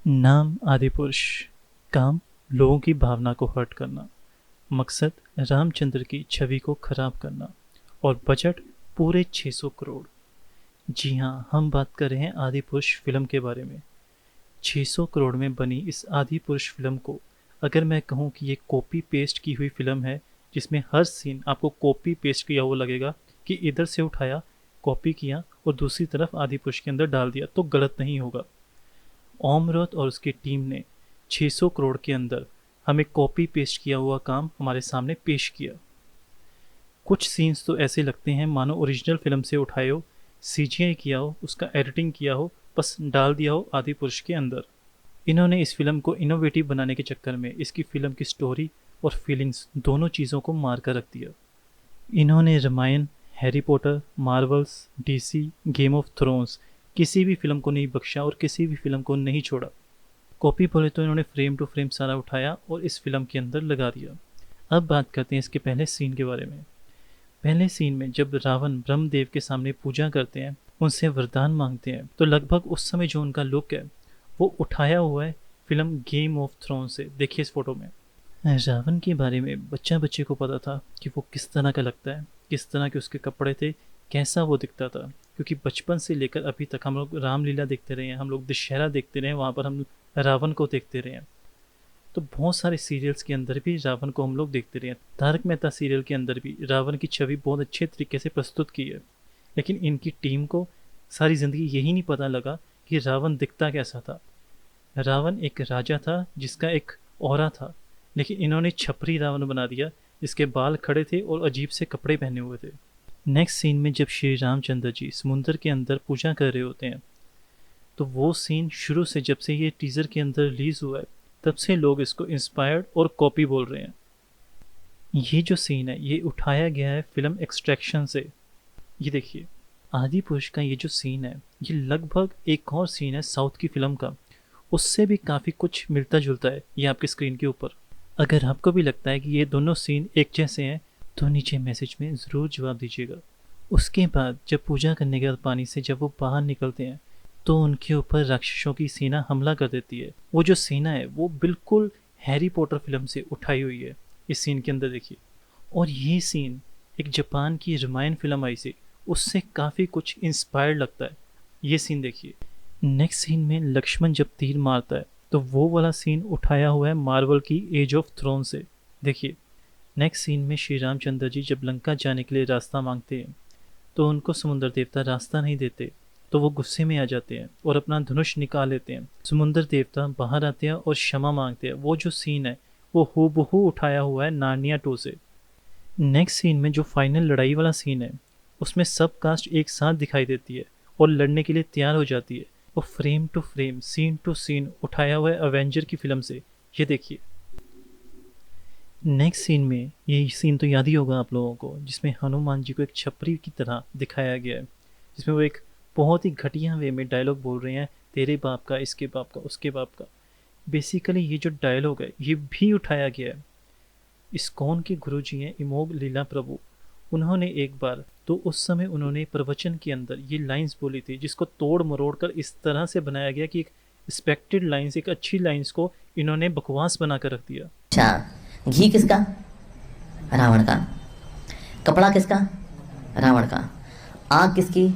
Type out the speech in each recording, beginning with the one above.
नाम आदिपुरुष, काम लोगों की भावना को हर्ट करना, मकसद रामचंद्र की छवि को खराब करना और बजट पूरे 600 करोड़। जी हाँ, हम बात कर रहे हैं आदि पुरुष फिल्म के बारे में। 600 करोड़ में बनी इस आदि पुरुष फिल्म को अगर मैं कहूँ कि ये कॉपी पेस्ट की हुई फिल्म है, जिसमें हर सीन आपको कॉपी पेस्ट किया हुआ लगेगा कि इधर से उठाया, कॉपी किया और दूसरी तरफ आदि पुरुष के अंदर डाल दिया, तो गलत नहीं होगा। ओम रॉथ और उसकी टीम ने 600 करोड़ के अंदर हमें कॉपी पेस्ट किया हुआ काम हमारे सामने पेश किया। कुछ सीन्स तो ऐसे लगते हैं मानो ओरिजिनल फिल्म से उठाए हो, सीजीआई किया हो, उसका एडिटिंग किया हो, बस डाल दिया हो आदि पुरुष के अंदर। इन्होंने इस फिल्म को इनोवेटिव बनाने के चक्कर में इसकी फिल्म की स्टोरी और फीलिंग्स दोनों चीज़ों को मार कर रख दिया। इन्होंने Ramayana, Harry Potter, Marvels, DC, Game of Thrones किसी भी फिल्म को नहीं बख्शा और किसी भी फिल्म को नहीं छोड़ा। कॉपी बोले तो इन्होंने फ्रेम टू फ्रेम सारा उठाया और इस फिल्म के अंदर लगा दिया। अब बात करते हैं इसके पहले सीन के बारे में। पहले सीन में जब रावण ब्रह्मदेव के सामने पूजा करते हैं, उनसे वरदान मांगते हैं, तो लगभग उस समय जो उनका लुक है वो उठाया हुआ है फिल्म गेम ऑफ थ्रोन से। देखिए इस फोटो में रावण के बारे में बच्चे को पता था कि वो किस तरह का लगता है, किस तरह के उसके कपड़े थे, कैसा वो दिखता था। क्योंकि बचपन से लेकर अभी तक हम लोग रामलीला देखते रहे हैं, हम लोग दशहरा देखते रहे हैं, वहाँ पर हम रावण को देखते रहे हैं। तो बहुत सारे सीरियल्स के अंदर भी रावण को हम लोग देखते रहे हैं। तारक मेहता सीरियल के अंदर भी रावण की छवि बहुत अच्छे तरीके से प्रस्तुत की है। लेकिन इनकी टीम को सारी ज़िंदगी यही नहीं पता लगा कि रावण दिखता कैसा था। रावण एक राजा था जिसका एक ऑरा था, लेकिन इन्होंने छपरी रावण बना दिया जिसके बाल खड़े थे और अजीब से कपड़े पहने हुए थे। नेक्स्ट सीन में जब श्री रामचंद्र जी समुद्र के अंदर पूजा कर रहे होते हैं, तो वो सीन शुरू से, जब से ये टीजर के अंदर रिलीज हुआ है, तब से लोग इसको इंस्पायर्ड और कॉपी बोल रहे हैं। ये जो सीन है ये उठाया गया है फिल्म एक्सट्रैक्शन से। ये देखिए आदि पुरुष का ये जो सीन है, ये लगभग एक और सीन है साउथ की फिल्म का, उससे भी काफ़ी कुछ मिलता जुलता है। ये आपकी स्क्रीन के ऊपर, अगर आपको भी लगता है कि ये दोनों सीन एक जैसे हैं तो नीचे मैसेज में ज़रूर जवाब दीजिएगा। उसके बाद जब पूजा करने के बाद पानी से जब वो बाहर निकलते हैं, तो उनके ऊपर राक्षसों की सेना हमला कर देती है। वो जो सेना है वो बिल्कुल हैरी पॉटर फिल्म से उठाई हुई है इस सीन के अंदर, देखिए। और ये सीन एक जापान की रामायण फिल्म आई से, उससे काफ़ी कुछ इंस्पायर्ड लगता है। ये सीन देखिए। नेक्स्ट सीन में लक्ष्मण जब तीर मारता है, तो वो वाला सीन उठाया हुआ है मार्वल की एज ऑफ थ्रोन से। देखिए नेक्स्ट सीन में श्री रामचंद्र जी जब लंका जाने के लिए रास्ता मांगते हैं, तो उनको समुद्र देवता रास्ता नहीं देते, तो वो गुस्से में आ जाते हैं और अपना धनुष निकाल लेते हैं। समुद्र देवता बाहर आते हैं और क्षमा मांगते हैं। वो जो सीन है वो हूबहू उठाया हुआ है नार्निया 2 से। नेक्स्ट सीन में जो फाइनल लड़ाई वाला सीन है, उसमें सब कास्ट एक साथ दिखाई देती है और लड़ने के लिए तैयार हो जाती है। वो frame to frame, scene to scene उठाया हुआ है अवेंजर की फिल्म से। ये देखिए नेक्स्ट सीन में, ये सीन तो याद ही होगा आप लोगों को, जिसमें हनुमान जी को एक छपरी की तरह दिखाया गया है, जिसमें वो एक बहुत ही घटिया वे में डायलॉग बोल रहे हैं, तेरे बाप का, इसके बाप का, उसके बाप का। बेसिकली ये जो डायलॉग है ये भी उठाया गया है। इस्कॉन के गुरु जी हैं इमोग लीला प्रभु, उन्होंने एक बार, तो उस समय उन्होंने प्रवचन के अंदर ये लाइंस बोली थी, जिसको तोड़ मरोड़ कर इस तरह से बनाया गया कि एक एक्सपेक्टेड लाइंस, एक अच्छी लाइंस को इन्होंने बकवास बना कर रख दिया। अच्छा, घी किसका? रावण का। कपड़ा किसका? रावण का। आग किसकी?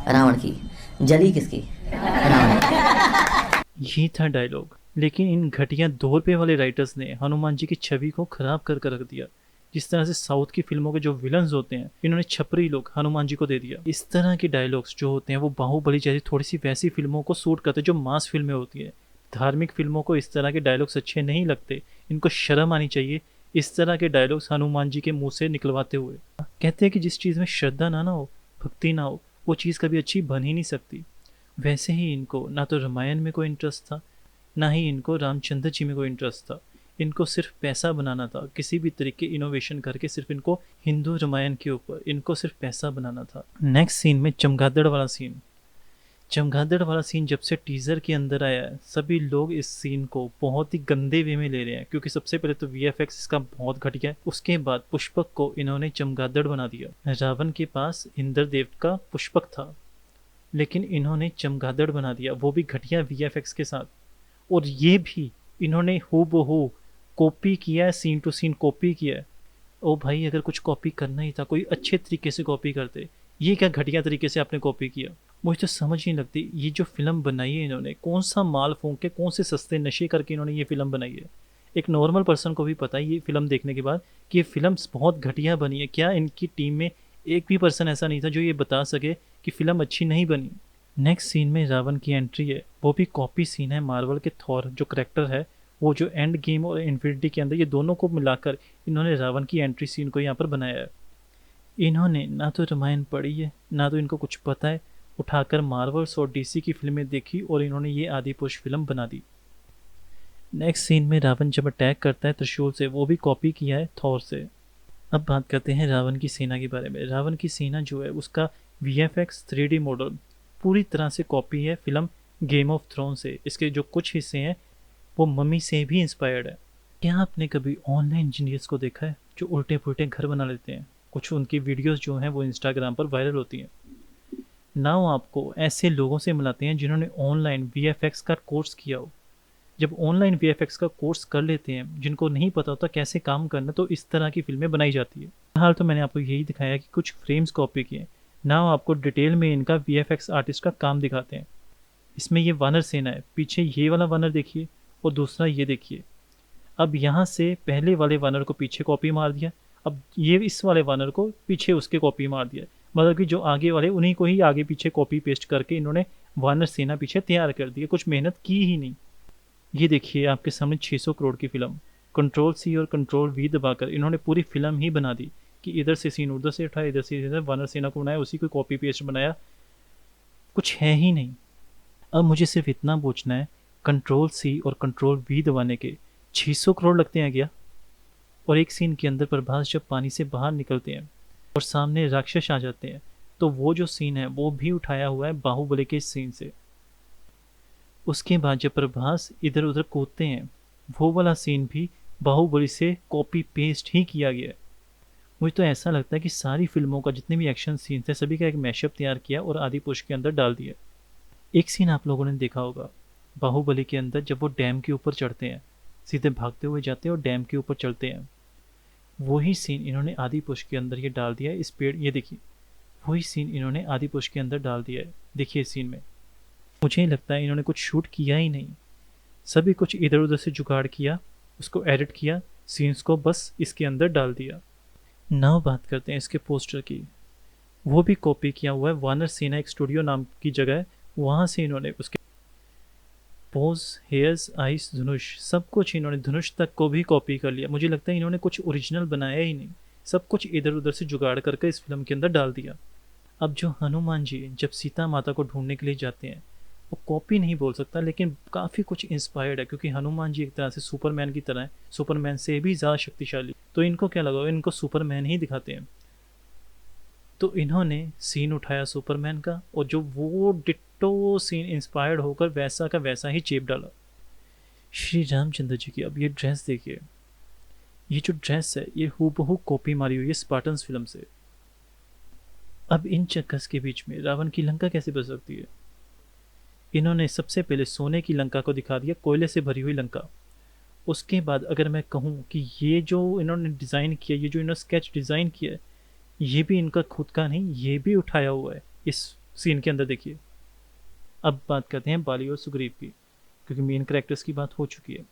रावण की। जली किसकी? रावण की। ये था डायलॉग। लेकिन इन घटिया 2 रुपये वाले राइटर्स ने हनुमान जी की छवि को खराब कर रख दिया। जिस तरह से साउथ की फिल्मों के जो विलन्स होते हैं, इन्होंने छपरी लोग हनुमान जी को दे दिया। इस तरह के डायलॉग्स जो होते हैं वो बाहुबली जैसी थोड़ी सी वैसी फिल्मों को सूट करते हैं जो मास फिल्में होती है। धार्मिक फिल्मों को इस तरह के डायलॉग्स अच्छे नहीं लगते। इनको शर्म आनी चाहिए इस तरह के डायलॉग्स हनुमान जी के मुंह से निकलवाते हुए। कहते हैं कि जिस चीज़ में श्रद्धा ना हो, भक्ति ना हो, वो चीज़ कभी अच्छी बन ही नहीं सकती। वैसे ही इनको ना तो रामायण में कोई इंटरेस्ट था, ना ही इनको रामचंद्र जी में कोई इंटरेस्ट था। इनको सिर्फ पैसा बनाना था, किसी भी तरीके इनोवेशन करके सिर्फ इनको हिंदू रामायण के ऊपर इनको सिर्फ पैसा बनाना था। नेक्स्ट सीन में चमगादड़ वाला सीन। चमगादड़ वाला सीन जब से टीजर के अंदर आया है, सभी लोग इस सीन को बहुत ही गंदे वे में ले रहे हैं, क्योंकि सबसे पहले तो वीएफएक्स इसका बहुत घटिया है। उसके बाद पुष्पक को इन्होंने चमगादड़ बना दिया। रावण के पास इंद्रदेव का पुष्पक था, लेकिन इन्होंने चमगादड़ बना दिया, वो भी घटिया वीएफएक्स के साथ। और ये भी इन्होंने हूबहू कॉपी किया है, सीन टू सीन कॉपी किया है। ओ भाई, अगर कुछ कॉपी करना ही था कोई अच्छे तरीके से कॉपी करते, ये क्या घटिया तरीके से आपने कॉपी किया। मुझे तो समझ नहीं लगती, ये जो फिल्म बनाई है इन्होंने, कौन सा माल फूंक के, कौन से सस्ते नशे करके इन्होंने ये फिल्म बनाई है। एक नॉर्मल पर्सन को भी पता है ये फिल्म देखने के बाद कि ये फिल्म बहुत घटिया बनी है। क्या इनकी टीम में एक भी पर्सन ऐसा नहीं था जो ये बता सके कि फिल्म अच्छी नहीं बनी। नेक्स्ट सीन में रावण की एंट्री है, वो भी कॉपी सीन है मार्वल के थॉर जो करेक्टर है, वो जो एंड गेम और इन्फिनिटी के अंदर ये दोनों को मिलाकर इन्होंने रावण की एंट्री सीन को यहाँ पर बनाया है। इन्होंने ना तो रामायण पढ़ी है, ना तो इनको कुछ पता है, उठाकर मार्वल्स और डीसी की फिल्में देखी और इन्होंने ये आदि पुरुष फिल्म बना दी। नेक्स्ट सीन में रावण जब अटैक करता है त्रिशूल से, वो भी कॉपी किया है थॉर से। अब बात करते हैं रावण की सेना के बारे में। रावण की सेना जो है उसका VFX 3D मॉडल पूरी तरह से कॉपी है फिल्म गेम ऑफ थ्रोन से। इसके जो कुछ हिस्से हैं वो मम्मी से भी इंस्पायर्ड है। क्या आपने कभी ऑनलाइन इंजीनियर्स को देखा है जो उल्टे पुल्टे घर बना लेते हैं? कुछ उनकी वीडियोस जो हैं वो इंस्टाग्राम पर वायरल होती हैं। नाउ आपको ऐसे लोगों से मिलाते हैं जिन्होंने ऑनलाइन VFX का कोर्स किया हो। जब ऑनलाइन VFX का कोर्स कर लेते हैं, जिनको नहीं पता होता कैसे काम करना, तो इस तरह की फिल्में बनाई जाती है। फिलहाल तो मैंने आपको यही दिखाया कि कुछ फ्रेम्स कॉपी किए। नाउ आपको डिटेल में इनका VFX आर्टिस्ट का काम दिखाते हैं। इसमें ये वानर सेना है, पीछे ये वाला वानर देखिए और दूसरा ये देखिए। अब यहाँ से पहले वाले वानर को पीछे कॉपी मार दिया, अब ये इस वाले वानर को पीछे उसके कॉपी मार दिया। मतलब कि जो आगे वाले उन्हीं को ही आगे पीछे कॉपी पेस्ट करके इन्होंने वानर सेना पीछे तैयार कर दी है, कुछ मेहनत की ही नहीं। ये देखिए आपके सामने 600 करोड़ की फिल्म, Ctrl+C और Ctrl+V दबाकर इन्होंने पूरी फिल्म ही बना दी कि इधर से सीन उधर से उठाया, इधर से इधर वानर सेना को बनाया, उसी को कॉपी पेस्ट बनाया, कुछ है ही नहीं। अब मुझे सिर्फ इतना पूछना है, Ctrl+C और Ctrl+V दबाने के 600 करोड़ लगते हैं क्या? और एक सीन के अंदर प्रभास जब पानी से बाहर निकलते हैं और सामने राक्षस आ जाते हैं, तो वो जो सीन है वो भी उठाया हुआ है बाहुबली के सीन से। उसके बाद जब प्रभास इधर उधर कूदते हैं, वो वाला सीन भी बाहुबली से कॉपी पेस्ट ही किया गया है। मुझे तो ऐसा लगता है कि सारी फिल्मों का जितने भी एक्शन सीन थे सभी का एक मैशअप तैयार किया और आदि पुरुष के अंदर डाल दिया। एक सीन आप लोगों ने देखा होगा बाहुबली के अंदर, जब वो डैम के ऊपर चढ़ते हैं, सीधे भागते हुए जाते हैं और डैम के ऊपर चढ़ते हैं, वही सीन इन्होंने आदि पुरुष के अंदर ये डाल दिया है। इस पेड़, ये देखिए, वही सीन इन्होंने आदि पुरुष के अंदर डाल दिया है। देखिए इस सीन में मुझे लगता है इन्होंने कुछ शूट किया ही नहीं, सभी कुछ इधर उधर से जुगाड़ किया, उसको एडिट किया, सीन्स को बस इसके अंदर डाल दिया। नाउ बात करते हैं इसके पोस्टर की। वो भी कॉपी किया हुआ है, वानर सेना एक स्टूडियो नाम की जगह है, वहाँ से इन्होंने उसके पोज, हेयर्स, आइस, धनुष, सब कुछ इन्होंने धनुष तक को भी कॉपी कर लिया। मुझे लगता है इन्होंने कुछ ओरिजिनल बनाया ही नहीं, सब कुछ इधर उधर से जुगाड़ करके इस फिल्म के अंदर डाल दिया। अब जो हनुमान जी जब सीता माता को ढूंढने के लिए जाते हैं, वो कॉपी नहीं बोल सकता लेकिन काफ़ी कुछ इंस्पायर्ड है, क्योंकि हनुमान जी एक तरह से सुपरमैन की तरह है, सुपरमैन से भी ज़्यादा शक्तिशाली। तो इनको क्या लगा, इनको सुपरमैन ही दिखाते हैं। तो इन्होंने सीन उठाया सुपरमैन का और जो वो डिट्टो सीन इंस्पायर्ड होकर वैसा का वैसा ही चेप डाला श्री रामचंद्र जी की। अब ये ड्रेस देखिए, ये जो ड्रेस है ये हूबहू कॉपी मारी हुई है स्पार्टन्स फिल्म से। अब इन चक्कस के बीच में रावण की लंका कैसे बच सकती है? इन्होंने सबसे पहले सोने की लंका को दिखा दिया, कोयले से भरी हुई लंका। उसके बाद अगर मैं कहूँ कि ये जो इन्होंने डिज़ाइन किया, ये जो इन्होंने स्केच डिज़ाइन किया है, ये भी इनका खुद का नहीं, ये भी उठाया हुआ है इस सीन के अंदर। देखिए अब बात करते हैं बाली और सुग्रीव की, क्योंकि मेन कैरेक्टर्स की बात हो चुकी है।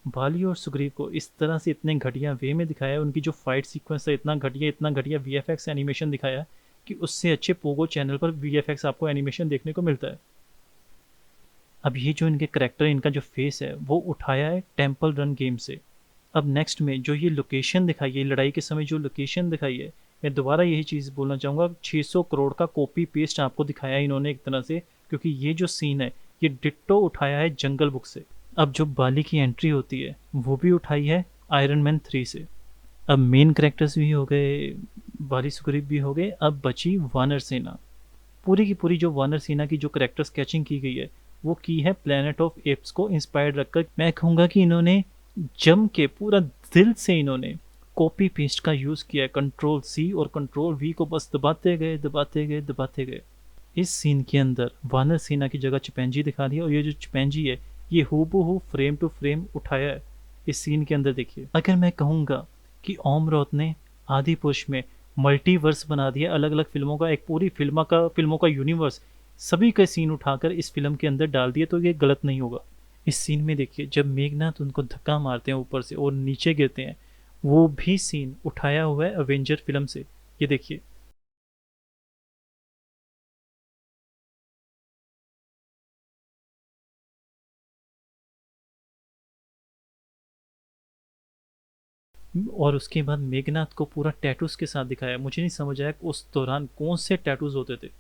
बाली और सुग्रीव को इस तरह से इतने घटिया वे में दिखाया है, उनकी जो फाइट सीक्वेंस है इतना घटिया VFX एनिमेशन दिखाया कि उससे अच्छे पोगो चैनल पर VFX आपको एनिमेशन देखने को मिलता है। अब ये जो इनके करेक्टर, इनका जो फेस है वो उठाया है टेम्पल रन गेम से। अब नेक्स्ट में जो ये लोकेशन दिखाई है, लड़ाई के समय जो लोकेशन दिखाई है, मैं दोबारा यही चीज़ बोलना चाहूँगा, 600 करोड़ का कॉपी पेस्ट आपको दिखाया है इन्होंने एक तरह से, क्योंकि ये जो सीन है ये डिट्टो उठाया है जंगल बुक से। अब जो बाली की एंट्री होती है वो भी उठाई है आयरन मैन 3 से। अब मेन करेक्टर्स भी हो गए, बाली सुग्रीव भी हो गए, अब बची वानर सेना। पूरी की पूरी जो वानर सेना की जो करेक्टर स्केचिंग की गई है वो की है प्लेनेट ऑफ एप्स को इंस्पायर्ड रखकर। मैं कहूँगा कि इन्होंने जम के पूरा दिल से इन्होंने कॉपी पेस्ट का यूज़ किया है। Ctrl+C और Ctrl+V को बस दबाते गए। इस सीन के अंदर वानर सेना की जगह चिपैंजी दिखा दी है, और ये जो चिपैंजी है ये हूबहू फ्रेम टू फ्रेम उठाया है इस सीन के अंदर। देखिए, अगर मैं कहूँगा कि ओम रॉथ ने आदि पुरुष में मल्टीवर्स बना दिया, अलग अलग फिल्मों का एक पूरी फिल्मों का यूनिवर्स, सभी के सीन उठाकर इस फिल्म के अंदर डाल दिए, तो ये गलत नहीं होगा। इस सीन में देखिए, जब मेघनाथ उनको धक्का मारते हैं ऊपर से और नीचे गिरते हैं, वो भी सीन उठाया हुआ है अवेंजर फिल्म से। ये देखिए, और उसके बाद मेघनाथ को पूरा टैटूज के साथ दिखाया। मुझे नहीं समझ आया कि उस दौरान कौन से टैटूज होते थे।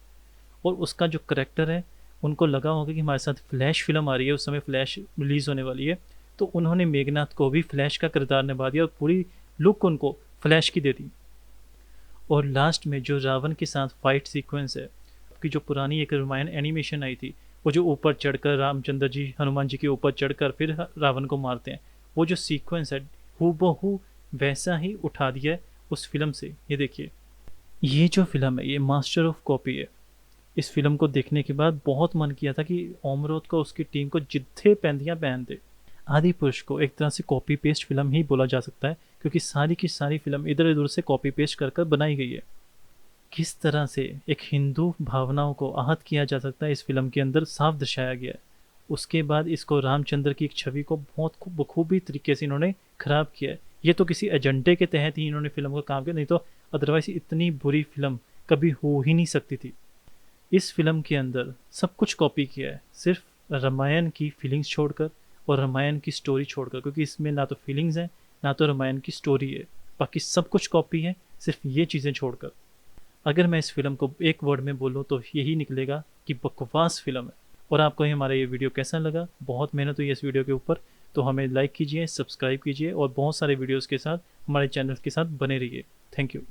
और उसका जो करेक्टर है, उनको लगा होगा कि हमारे साथ फ्लैश फिल्म आ रही है, उस समय फ्लैश रिलीज होने वाली है, तो उन्होंने मेघनाथ को भी फ्लैश का किरदार निभा दिया और पूरी लुक उनको फ्लैश की दे दी। और लास्ट में जो रावण के साथ फाइट सीक्वेंस है, कि जो पुरानी एक रामायण एनिमेशन आई थी, वो जो ऊपर चढ़कर रामचंद्र जी हनुमान जी के ऊपर चढ़कर फिर रावण को मारते हैं, वो जो सीक्वेंस है हूबहू वैसा ही उठा दिया है उस फिल्म से। ये देखिए, ये जो फिल्म है ये मास्टर ऑफ कॉपी है। इस फिल्म को देखने के बाद बहुत मन किया था कि ओमरोद को उसकी टीम को जिद्दे पैंदियां पहन दे। आदि पुरुष को एक तरह से कॉपी पेस्ट फिल्म ही बोला जा सकता है, क्योंकि सारी की सारी फिल्म इधर उधर से कॉपी पेस्ट कर कर बनाई गई है। किस तरह से एक हिंदू भावनाओं को आहत किया जा सकता है इस फिल्म के अंदर साफ दर्शाया गया है। उसके बाद इसको रामचंद्र की एक छवि को बहुत बखूबी तरीके से इन्होंने खराब किया है। ये तो किसी एजेंडे के तहत ही इन्होंने फिल्म को काम किया, नहीं तो अदरवाइज इतनी बुरी फिल्म कभी हो ही नहीं सकती थी। इस फिल्म के अंदर सब कुछ कॉपी किया है, सिर्फ रामायण की फीलिंग्स छोड़कर और रामायण की स्टोरी छोड़कर, क्योंकि इसमें ना तो फीलिंग्स हैं ना तो रामायण की स्टोरी है। बाकी सब कुछ कॉपी है, सिर्फ ये चीज़ें छोड़कर। अगर मैं इस फिल्म को एक वर्ड में बोलूँ तो यही निकलेगा कि बकवास फिल्म है। और आपको हमारा ये वीडियो कैसा लगा? बहुत मेहनत हुई इस वीडियो के ऊपर, तो हमें लाइक कीजिए, सब्सक्राइब कीजिए और बहुत सारे वीडियोज़ के साथ हमारे चैनल के साथ बने रहिए। Thank you.